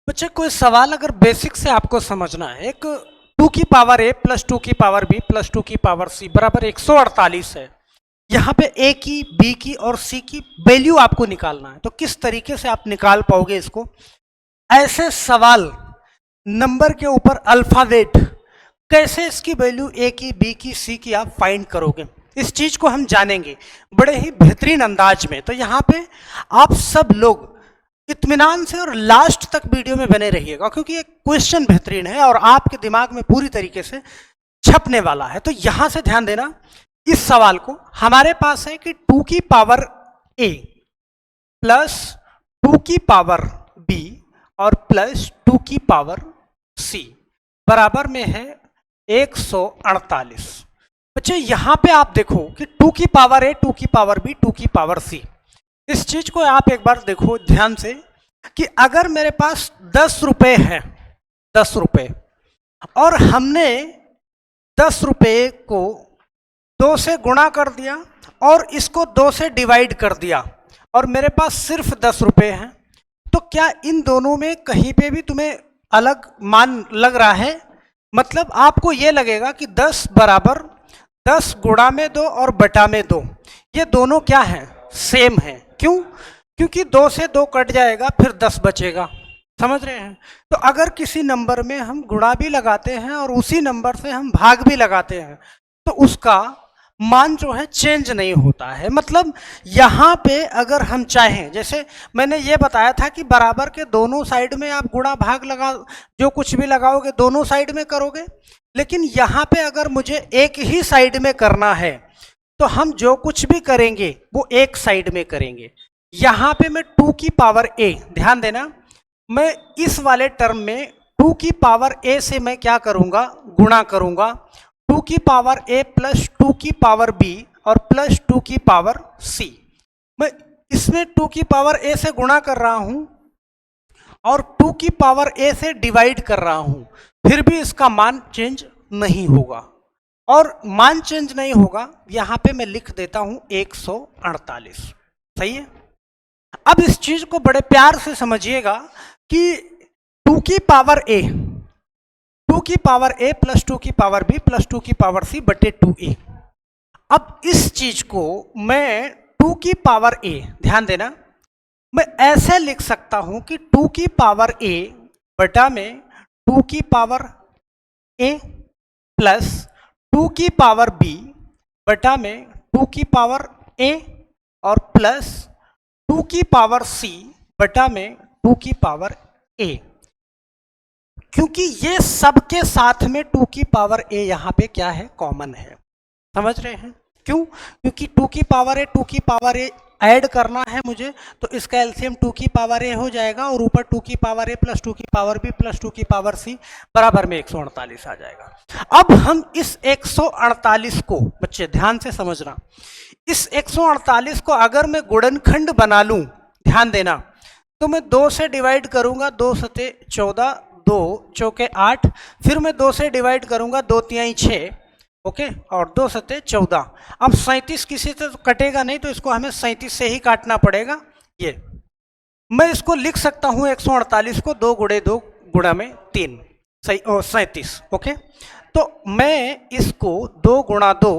बच्चे कोई सवाल अगर बेसिक से आपको समझना है, एक 2 की पावर a प्लस 2 की पावर b प्लस 2 की पावर c बराबर 148 है। यहाँ पे a की, b की और c की वैल्यू आपको निकालना है। तो किस तरीके से आप निकाल पाओगे इसको? ऐसे सवाल नंबर के ऊपर अल्फाबेट, कैसे इसकी वैल्यू a की, b की, c की आप फाइंड करोगे, इस चीज को हम जानेंगे बड़े ही बेहतरीन अंदाज में। तो यहाँ पे आप सब लोग इत्मीनान से और लास्ट तक वीडियो में बने रहिएगा, क्योंकि ये क्वेश्चन बेहतरीन है और आपके दिमाग में पूरी तरीके से छपने वाला है। तो यहां से ध्यान देना, इस सवाल को हमारे पास है कि 2 की पावर a प्लस 2 की पावर b और प्लस 2 की पावर c बराबर में है 148। बच्चे यहां पे आप देखो कि 2 की पावर a, 2 की पावर b, 2 की पावर c, इस चीज को आप एक बार देखो ध्यान से कि अगर मेरे पास 10 रुपए है, 10 रुपए, और हमने 10 रुपए को 2 से गुणा कर दिया और इसको 2 से डिवाइड कर दिया और मेरे पास सिर्फ 10 रुपए हैं, तो क्या इन दोनों में कहीं पे भी तुम्हें अलग मान लग रहा है? मतलब आपको यह लगेगा कि 10 बराबर 10 गुणा में 2 और बटा में 2, ये दोनों क्या हैं? सेम है। क्यों? क्योंकि 2 से 2 कट जाएगा, फिर 10 बचेगा। समझ रहे हैं? तो अगर किसी नंबर में हम गुणा भी लगाते हैं और उसी नंबर से हम भाग भी लगाते हैं तो उसका मान जो है चेंज नहीं होता है। मतलब यहाँ पे अगर हम चाहें, जैसे मैंने ये बताया था कि बराबर के दोनों साइड में आप गुणा भाग लगा, जो कुछ भी लगाओगे दोनों साइड में करोगे, लेकिन यहाँ पे अगर मुझे एक ही साइड में करना है तो हम जो कुछ भी करेंगे वो एक साइड में करेंगे। यहां पे मैं 2 की पावर a, ध्यान देना, मैं इस वाले टर्म में 2 की पावर a से मैं क्या करूंगा? गुणा करूंगा। 2 की पावर a प्लस 2 की पावर b और प्लस 2 की पावर c, मैं इसमें 2 की पावर a से गुणा कर रहा हूं और 2 की पावर a से डिवाइड कर रहा हूं, फिर भी इसका मान चेंज नहीं होगा। और मान चेंज नहीं होगा, यहां पे मैं लिख देता हूं 148। सही है? अब इस चीज को बड़े प्यार से समझिएगा कि 2 की पावर a, 2 की पावर a प्लस 2 की पावर b प्लस 2 की पावर c बटे 2a। अब इस चीज को मैं 2 की पावर a, ध्यान देना, मैं ऐसे लिख सकता हूं कि 2 की पावर a बटा में 2 की पावर a प्लस 2 की पावर b बटा में 2 की पावर a और प्लस 2 की पावर c बटा में 2 की पावर a, क्योंकि ये सबके साथ में 2 की पावर a यहां पे क्या है? कॉमन है। समझ रहे हैं? क्यों? क्योंकि 2 की पावर a, 2 की पावर a ऐड करना है मुझे, तो इसका एलसीएम 2 की पावर a हो जाएगा और ऊपर 2 की पावर a प्लस 2 की पावर b प्लस 2 की पावर c बराबर में 148 आ जाएगा। अब हम इस 148 को, बच्चे ध्यान से समझना, इस 148 को अगर मैं गुणनखंड बना लूं, ध्यान देना, तो मैं 2 से डिवाइड करूंगा, 2 सते 14, 2 चौके 8, फिर मैं 2 से डिवाइड करूंगा, 2 तिहाई 6, ओके, और 2 सते 14। अब 37 किसी से तो कटेगा नहीं, तो इसको हमें 37 से ही काटना पड़ेगा। ये मैं इसको लिख सकता हूं 148 को 2 गुणे 2 गुणा में 3, सही, 37। ओके, तो मैं इसको 2 गुणा 2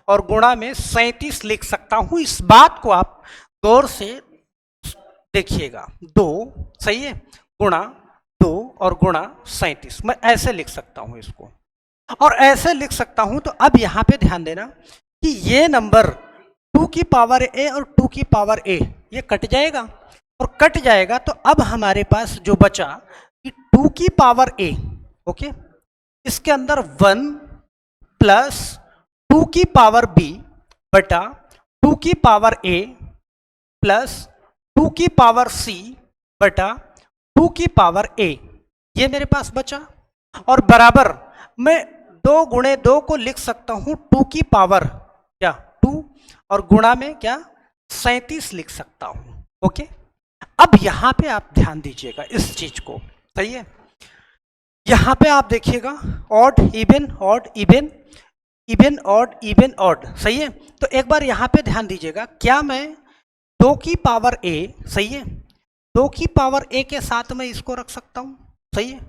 और गुणा में 37 लिख सकता हूं। इस बात को आप गौर से देखिएगा, 2, सही है, गुणा 2 और गुणा 37, मैं ऐसे लिख सकता हूं इसको, और ऐसे लिख सकता हूं। तो अब यहां पे ध्यान देना कि ये नंबर 2 की पावर a और 2 की पावर a ये कट जाएगा, और कट जाएगा तो अब हमारे पास जो बचा कि 2 की पावर a, ओके, इसके अंदर 1 प्लस 2 की पावर b बटा 2 की पावर a प्लस 2 की पावर c बटा 2 की पावर a, ये मेरे पास बचा। और बराबर मैं 2 गुणे 2 को लिख सकता हूं 2 की पावर क्या? 2, और गुणा में क्या? 37 लिख सकता हूं। ओके, अब यहां पे आप ध्यान दीजिएगा इस चीज को, सही है? यहां पे आप देखिएगा odd even, odd even, even odd, even odd, सही है? तो एक बार यहां पे ध्यान दीजिएगा, क्या मैं 2 की पावर a, सही है, 2 की पावर a के साथ में इसको रख सकता हूं, सही है।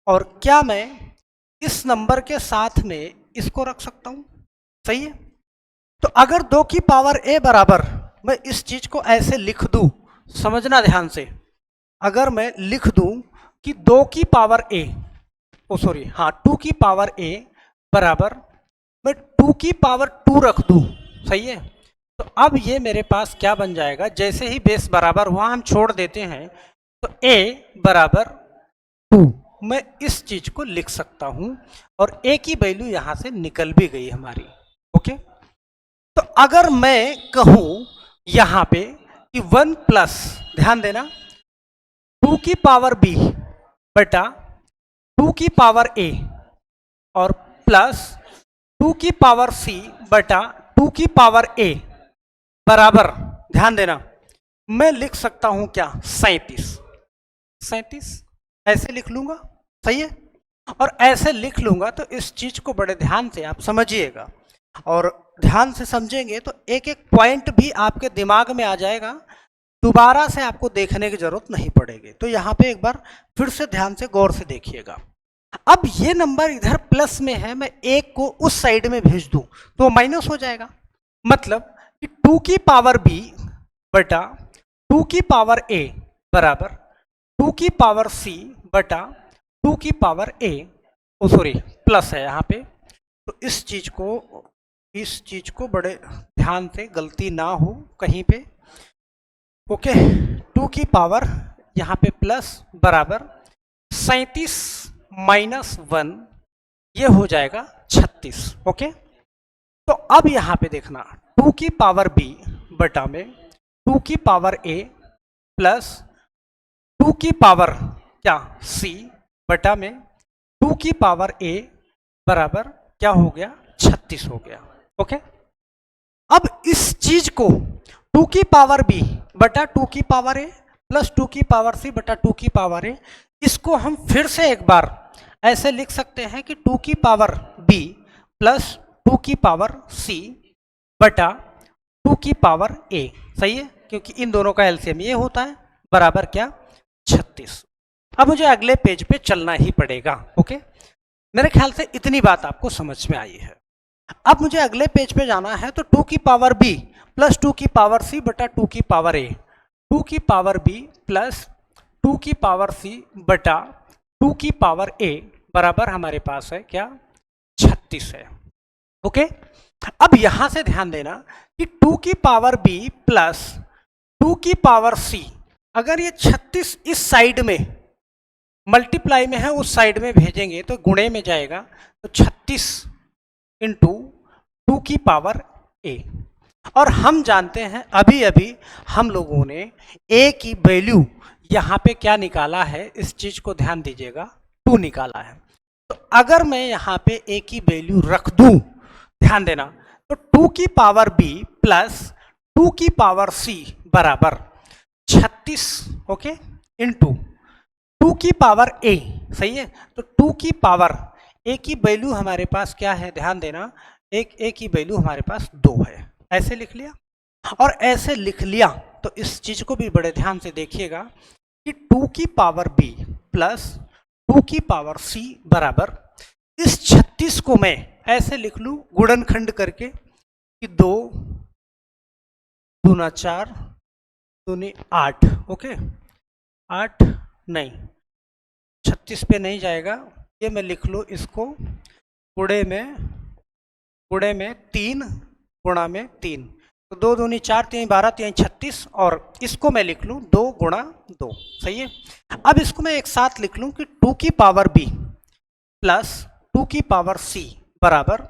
और क्या मैं इस नंबर के साथ में इसको रख सकता हूं, सही है। तो अगर 2 की पावर a बराबर, मैं इस चीज को ऐसे लिख दूं, समझना ध्यान से, अगर मैं लिख दूं कि 2 की पावर a, ओ सॉरी हाँ 2 की पावर a बराबर मैं 2 की पावर 2 रख दूं, सही है। तो अब ये मेरे पास क्या बन जाएगा, जैसे ही बेस बराबर हुआ हम छोड़ देते हैं, तो a बराबर 2 मैं इस चीज को लिख सकता हूं और a की वैल्यू यहां से निकल भी गई हमारी, ओके। तो अगर मैं कहूं यहां पे कि 1 प्लस, ध्यान देना, 2 की पावर b बटा 2 की पावर a और प्लस 2 की पावर c बटा 2 की पावर a बराबर, ध्यान देना, मैं लिख सकता हूं क्या, 37 ऐसे लिख लूंगा, सही है। और ऐसे लिख लूंगा तो इस चीज को बड़े ध्यान से आप समझिएगा, और ध्यान से समझेंगे तो एक एक पॉइंट भी आपके दिमाग में आ जाएगा, दोबारा से आपको देखने की जरूरत नहीं पड़ेगी। तो यहाँ पे एक बार फिर से ध्यान से गौर से देखिएगा। अब ये नंबर इधर प्लस में है, मैं एक को उस साइड में भेज दूं तो माइनस हो जाएगा, मतलब कि 2 की पावर b बटा 2 की पावर a बराबर 2 की पावर c बटा 2 की power a, oh sorry plus है यहाँ पे, तो इस चीज को बड़े ध्यान से, गलती ना हो कहीं पे, ओके। 2 की पावर यहाँ पे प्लस बराबर 37 माइनस 1, ये हो जाएगा 36, ओके। तो अब यहाँ पे देखना, 2 की पावर b बटा में 2 की पावर a प्लस 2 की पावर क्या c बटा में 2 की पावर a बराबर क्या हो गया, 36 हो गया, ओके। अब इस चीज को 2 की पावर b बटा 2 की पावर a प्लस 2 की पावर c बटा 2 की पावर a, इसको हम फिर से एक बार ऐसे लिख सकते हैं कि 2 की पावर b प्लस 2 की पावर c बटा 2 की पावर a, सही है, क्योंकि इन दोनों का एलसीएम ये होता है, बराबर क्या, 36। अब मुझे अगले पेज पे चलना ही पड़ेगा, ओके। मेरे ख्याल से इतनी बात आपको समझ में आई है। अब मुझे अगले पेज पे जाना है, तो 2 की पावर b प्लस 2 की पावर c बटा 2 की पावर a, 2 की पावर b प्लस 2 की पावर c बटा 2 की पावर a बराबर हमारे पास है क्या, 36 है, ओके। अब यहां से ध्यान देना कि 2 की पावर b प्लस 2 की पावर c, अगर ये 36 इस साइड में मल्टीप्लाई में है, उस साइड में भेजेंगे तो गुणे में जाएगा, तो 36 इंटू 2 की पावर a। और हम जानते हैं अभी अभी हम लोगों ने a की वैल्यू यहाँ पे क्या निकाला है, इस चीज को ध्यान दीजिएगा, 2 निकाला है। तो अगर मैं यहाँ पे a की वैल्यू रख दूं, ध्यान देना, तो 2 की पावर b प्लस 2 की पावर c बराबर 36, ओके, इंटू 2 की पावर a, सही है। तो 2 की पावर a की वैल्यू हमारे पास क्या है, ध्यान देना, एक a की वैल्यू हमारे पास 2 है, ऐसे लिख लिया। और ऐसे लिख लिया तो इस चीज को भी बड़े ध्यान से देखिएगा कि 2 की पावर b प्लस 2 की पावर c बराबर, इस 36 को मैं ऐसे लिख लूं गुणनखंड करके कि 2 दूना 4 दूनी 8, ओके, 8 नहीं 36 पे नहीं जाएगा, ये मैं लिख लूँ इसको गुणे में 3 गुणा में 3, तो 2 दूनी 4 3 12 3 36, और इसको मैं लिख लूँ 2 गुणा 2, सही है। अब इसको मैं एक साथ लिख लूँ कि 2 की पावर b प्लस 2 की पावर c बराबर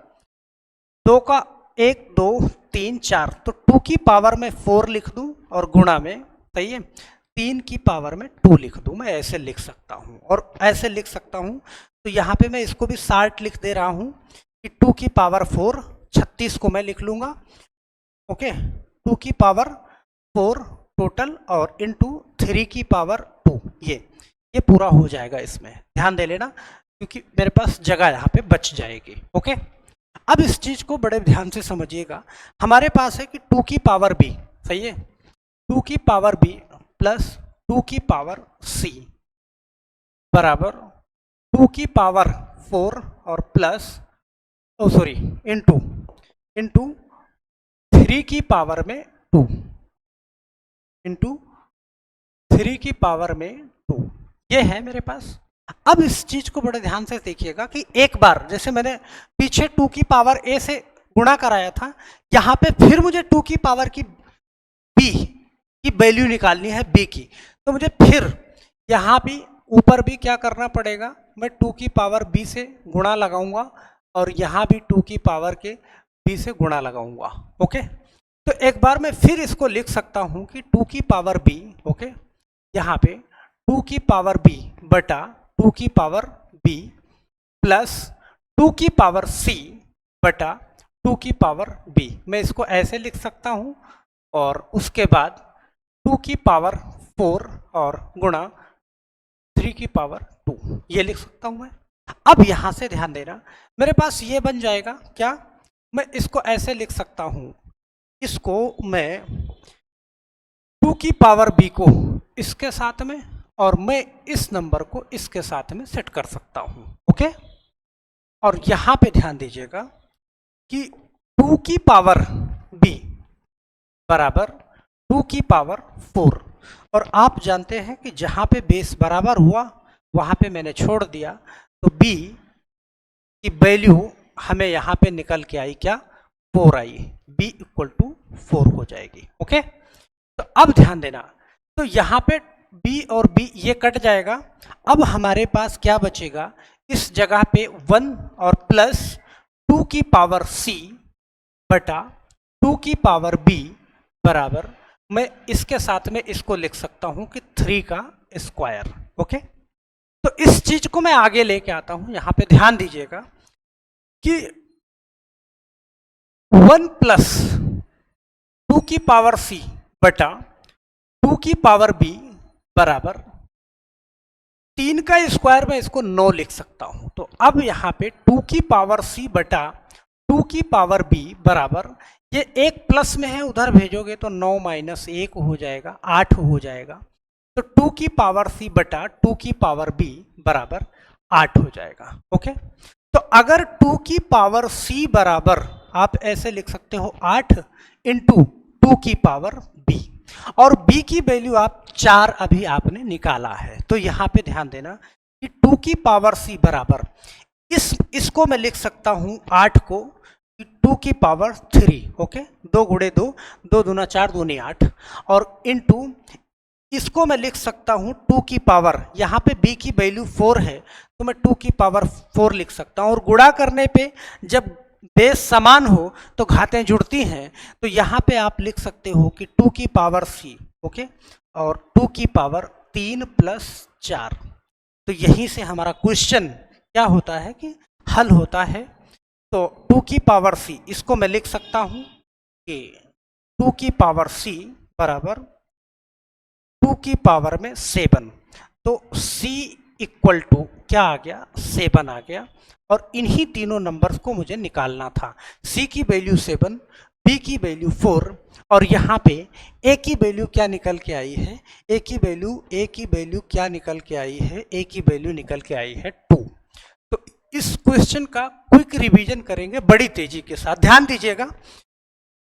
2 का 1 2 3 4, तो 2 की पावर में 4 लिख दूं और गुणा में, सही है, 3 की पावर में 2 लिख दूं, मैं ऐसे लिख सकता हूं। और ऐसे लिख सकता हूं तो यहाँ पे मैं इसको भी 60 लिख दे रहा हूं कि 2 की पावर 4, 36 को मैं लिख लूंगा, ओके, 2 की पावर 4 टोटल और इंटू 3 की पावर 2, ये पूरा हो जाएगा, इसमें ध्यान दे लेना क्योंकि मेरे पास जगह यहाँ पे बच जाएगी, ओके। अब इस चीज को बड़े ध्यान से समझिएगा, हमारे पास है कि 2 की पावर b, सही है, 2 की पावर b प्लस 2 की पावर c बराबर 2 की पावर 4 और प्लस इंटू 3 की पावर में 2 इंटू 3 की पावर में 2, ये है मेरे पास। अब इस चीज को बड़े ध्यान से देखिएगा कि एक बार जैसे मैंने पीछे 2 की पावर a से गुणा कराया था, यहां पे फिर मुझे 2 की पावर की b की वैल्यू निकालनी है b की, तो मुझे फिर यहां भी ऊपर भी क्या करना पड़ेगा, मैं 2 की पावर b से गुणा लगाऊंगा और यहां भी 2 की पावर के b से गुणा लगाऊंगा। ओके, तो एक बार मैं फिर इसको लिख सकता हूं कि 2 की पावर b, ओके, यहां पे 2 की पावर b बटा 2 की पावर b प्लस 2 की पावर c बटा 2 की पावर b, मैं इसको ऐसे लिख सकता हूं और उसके बाद 2 की पावर 4 और गुणा 3 की पावर 2, ये लिख सकता हूं मैं। अब यहां से ध्यान देना, मेरे पास ये बन जाएगा क्या, मैं इसको ऐसे लिख सकता हूं, इसको मैं 2 की पावर b को इसके साथ में और मैं इस नंबर को इसके साथ में सेट कर सकता हूं। ओके, और यहां पे ध्यान दीजिएगा कि 2 की पावर b बराबर 2 की पावर 4, और आप जानते हैं कि जहां पे बेस बराबर हुआ वहां पे मैंने छोड़ दिया, तो b की वैल्यू हमें यहां पे निकल के आई क्या, 4 आई, b इक्वल टू 4 हो जाएगी। ओके, तो अब ध्यान देना, तो यहां पे b और b ये कट जाएगा, अब हमारे पास क्या बचेगा, इस जगह पे 1 और प्लस 2 की पावर c बटा 2 की पावर b बराबर, मैं इसके साथ में इसको लिख सकता हूं कि 3 का स्क्वायर। ओके, तो इस चीज को मैं आगे लेके आता हूं, यहां पे ध्यान दीजिएगा कि 1 प्लस 2 की पावर c बटा 2 की पावर b बराबर 3 का स्क्वायर, में इसको 9 लिख सकता हूं। तो अब यहां पे 2 की पावर c बटा 2 की पावर b बराबर, ये एक प्लस में है, उधर भेजोगे तो 9 माइनस 1 हो जाएगा, 8 हो जाएगा, तो 2 की पावर c बटा 2 की पावर b बराबर 8 हो जाएगा। ओके, तो अगर 2 की पावर c बराबर आप ऐसे लिख सकते हो 8 इंटू 2 की पावर b, और b की वैल्यू आप 4 अभी आपने निकाला है, तो यहां पे ध्यान देना कि 2 की पावर c बराबर, इसको मैं लिख सकता हूं 8 को 2 की पावर 3, ओके, 2 गुणे 2, 2 दूना 4, 2 नहीं 8, और इनटू इसको मैं लिख सकता हूं 2 की पावर, यहां पे b की वैल्यू 4 है तो मैं 2 की पावर 4 लिख सकता हूं, और गुणा करने पे जब बेस समान हो तो घातें जुड़ती हैं, तो यहां पे आप लिख सकते हो कि 2 की पावर c, ओके, और 2 की पावर 3 प्लस 4, तो यहीं से हमारा क्वेश्चन क्या होता है कि हल होता है। तो 2 की पावर c, इसको मैं लिख सकता हूं कि 2 की पावर c बराबर 2 की पावर में 7, तो c इक्वल टू क्या आ गया, 7 आ गया, और इन्हीं तीनों नंबर्स को मुझे निकालना था, c की वैल्यू 7, b की वैल्यू 4, और यहाँ पे a की वैल्यू क्या निकल के आई है, a की वैल्यू क्या निकल के आई है, a की वैल्यू निकल के आई है 2। तो इस क्वेश्चन का क्विक रिवीजन करेंगे बड़ी तेजी के साथ, ध्यान दीजिएगा,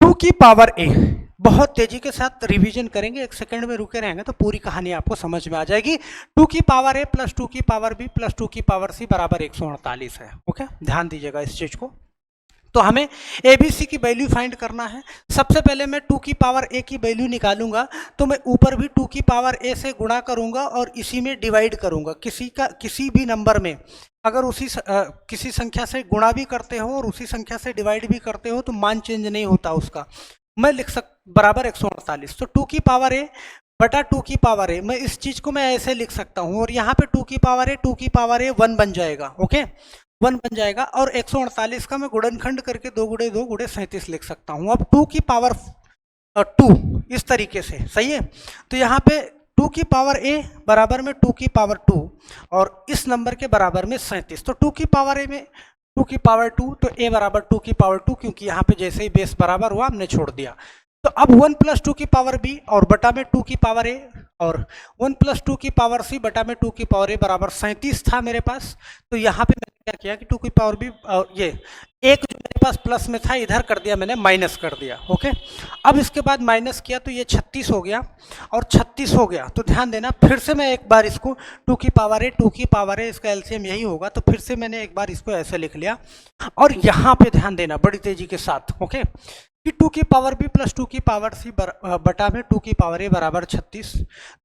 2 की पावर a बहुत तेजी के साथ रिवीजन करेंगे, एक सेकंड में रुके रहेंगे तो पूरी कहानी आपको समझ में आ जाएगी। 2 की पावर a प्लस 2 की पावर b प्लस 2 की पावर c बराबर 148 है। ओके, ध्यान दीजिएगा इस चीज को। तो हमें ABC की वैल्यू फाइंड करना है। सबसे पहले मैं 2 की पावर a की वैल्यू निकालूंगा, तो मैं ऊपर भी 2 की पावर a से गुणा करूंगा और इसी में डिवाइड करूंगा। किसी भी नंबर में अगर किसी संख्या से गुणा भी करते हो और उसी संख्या से डिवाइड भी करते हो तो मान चेंज नहीं होता उसका। मैं बराबर 148, तो 2 की पावर a बटा 2 की पावर a, मैं इस चीज को मैं ऐसे लिख सकता हूं, और यहाँ पे 2 की पावर a 1 बन जाएगा। ओके, 1 बन जाएगा, और 148 का मैं गुणनखंड करके 2 गुणे 2 गुणे 37 लिख सकता हूं। अब 2 की पावर 2 इस तरीके से, सही है, तो यहाँ पे 2 की पावर a बराबर में 2 की पावर 2 और इस नंबर के बराबर में 37, तो 2 की पावर a में 2 की पावर 2, तो a बराबर 2 की पावर 2, क्योंकि यहाँ पे जैसे ही बेस बराबर हुआ हमने छोड़ दिया। तो अब 1 + 2 की पावर b और बटा में 2 की पावर a और 1 + 2 की पावर c बटा में 2 की पावर a बराबर 37 था मेरे पास। तो यहाँ पे मैंने क्या किया कि 2 की पावर b और ये एक जो मेरे पास प्लस में था इधर कर दिया मैंने, माइनस कर दिया। ओके, अब इसके बाद माइनस किया तो ये 36 हो गया और 36 हो गया। तो ध्यान देना, फिर से मैं एक बार इसको 2 की पावर a 2 की पावर a, इसका एलसीएम यही होगा, तो फिर से मैंने एक बार इसको ऐसे लिख लिया। और यहाँ पे ध्यान देना बड़ी तेजी के साथ, ओके, कि 2 की पावर b + 2 की पावर c बटा में 2 की पावर a बराबर 36।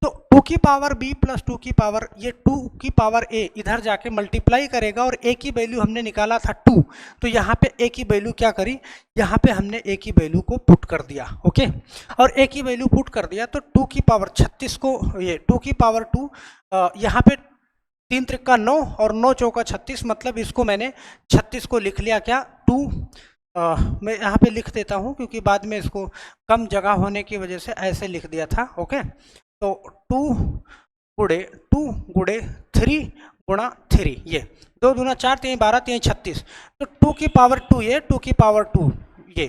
तो 2 की पावर b + 2 की पावर, ये 2 की पावर a इधर जाके मल्टीप्लाई करेगा और a की वैल्यू हमने निकाला था 2, तो यहाँ पे a की वैल्यू क्या करी, यहाँ पे हमने a की वैल्यू को पुट कर दिया। ओके, और a की वैल्यू पुट कर दिया तो 2 की पावर 36 को, ये 2 की पावर 2, यहाँ पे 3 त्रिका 9 और 9 चौका 36, मतलब इसको मैंने 36 को लिख लिया क्या 2, मैं यहाँ पे लिख देता हूँ क्योंकि बाद में इसको कम जगह होने की वजह से ऐसे लिख दिया था। ओके, तो 2 गुड़े 3 गुणा 3, ये 2 दूना 4 3 12 3 36, तो 2 की पावर 2 ये 2 की पावर 2 ये,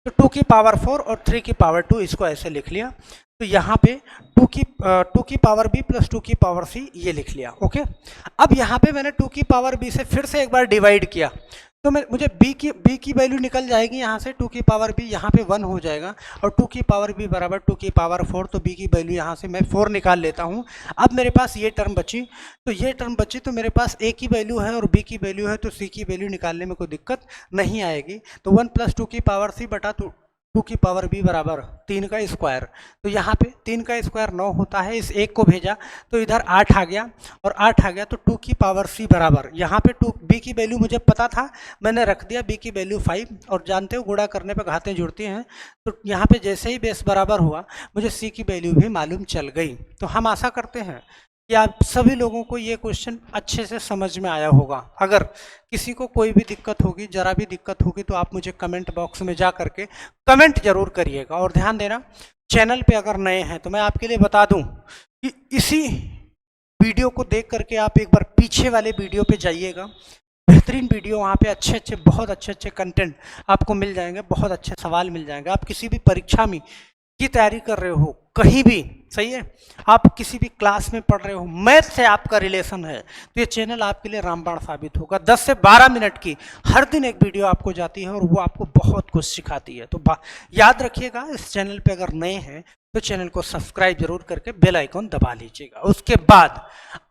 तो 2 की पावर 4 और 3 की पावर 2, इसको ऐसे लिख लिया। तो यहाँ पे 2 की पावर b + 2 की पावर c ये लिख लिया। ओके, अब यहाँ पे मैंने 2 की पावर b से फिर से एक बार डिवाइड किया तो मुझे b की वैल्यू निकल जाएगी यहाँ से, 2 की पावर b यहाँ पे 1 हो जाएगा और 2 की पावर b बराबर 2 की पावर 4, तो b की वैल्यू यहाँ से मैं 4 निकाल लेता हूँ। अब मेरे पास ये टर्म बची, तो ये टर्म बची तो मेरे पास a की वैल्यू है और b की वैल्यू है, तो c की वैल्यू निकालने में कोई दिक्कत नहीं आएगी। तो 1 + 2 की पावर c बटा 2 की पावर b बराबर 3 का स्क्वायर, तो यहाँ पे 3 का स्क्वायर 9 होता है, इस एक को भेजा तो इधर 8 आ गया और 8 आ गया, तो 2 की पावर c बराबर, यहाँ पे 2 b की वैल्यू मुझे पता था, मैंने रख दिया b की वैल्यू 5, और जानते हो गुणा करने पे घातें जुड़ती हैं, तो यहाँ पे जैसे ही बेस बराबर हुआ मुझे c की वैल्यू भी मालूम चल गई। तो हम आशा करते हैं कि आप सभी लोगों को ये क्वेश्चन अच्छे से समझ में आया होगा। अगर किसी को कोई भी दिक्कत होगी, जरा भी दिक्कत होगी, तो आप मुझे कमेंट बॉक्स में जा करके कमेंट जरूर करिएगा। और ध्यान देना, चैनल पे अगर नए हैं तो मैं आपके लिए बता दूं कि इसी वीडियो को देख करके आप एक बार पीछे वाले वीडियो पे जाइएगा, बेहतरीन वीडियो, वहाँ पे अच्छे बहुत अच्छे कंटेंट आपको मिल जाएंगे, बहुत अच्छे सवाल मिल जाएंगे। आप किसी भी परीक्षा में की तैयारी कर रहे हो, कहीं भी, सही है, आप किसी भी क्लास में पढ़ रहे हो, मैथ से आपका रिलेशन है, तो ये चैनल आपके लिए रामबाण साबित होगा। 10 से 12 मिनट की हर दिन एक वीडियो आपको जाती है और वो आपको बहुत कुछ सिखाती है। तो याद रखिएगा, इस चैनल पे अगर नए हैं तो चैनल को सब्सक्राइब जरूर करके बेल आइकॉन दबा लीजिएगा। उसके बाद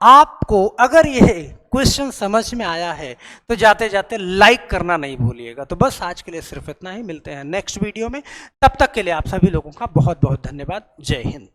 आपको अगर यह क्वेश्चन समझ में आया है तो जाते जाते लाइक करना नहीं भूलिएगा। तो बस आज के लिए सिर्फ इतना ही, मिलते हैं नेक्स्ट वीडियो में, तब तक के लिए आप सभी लोगों का बहुत बहुत धन्यवाद। जय हिंद।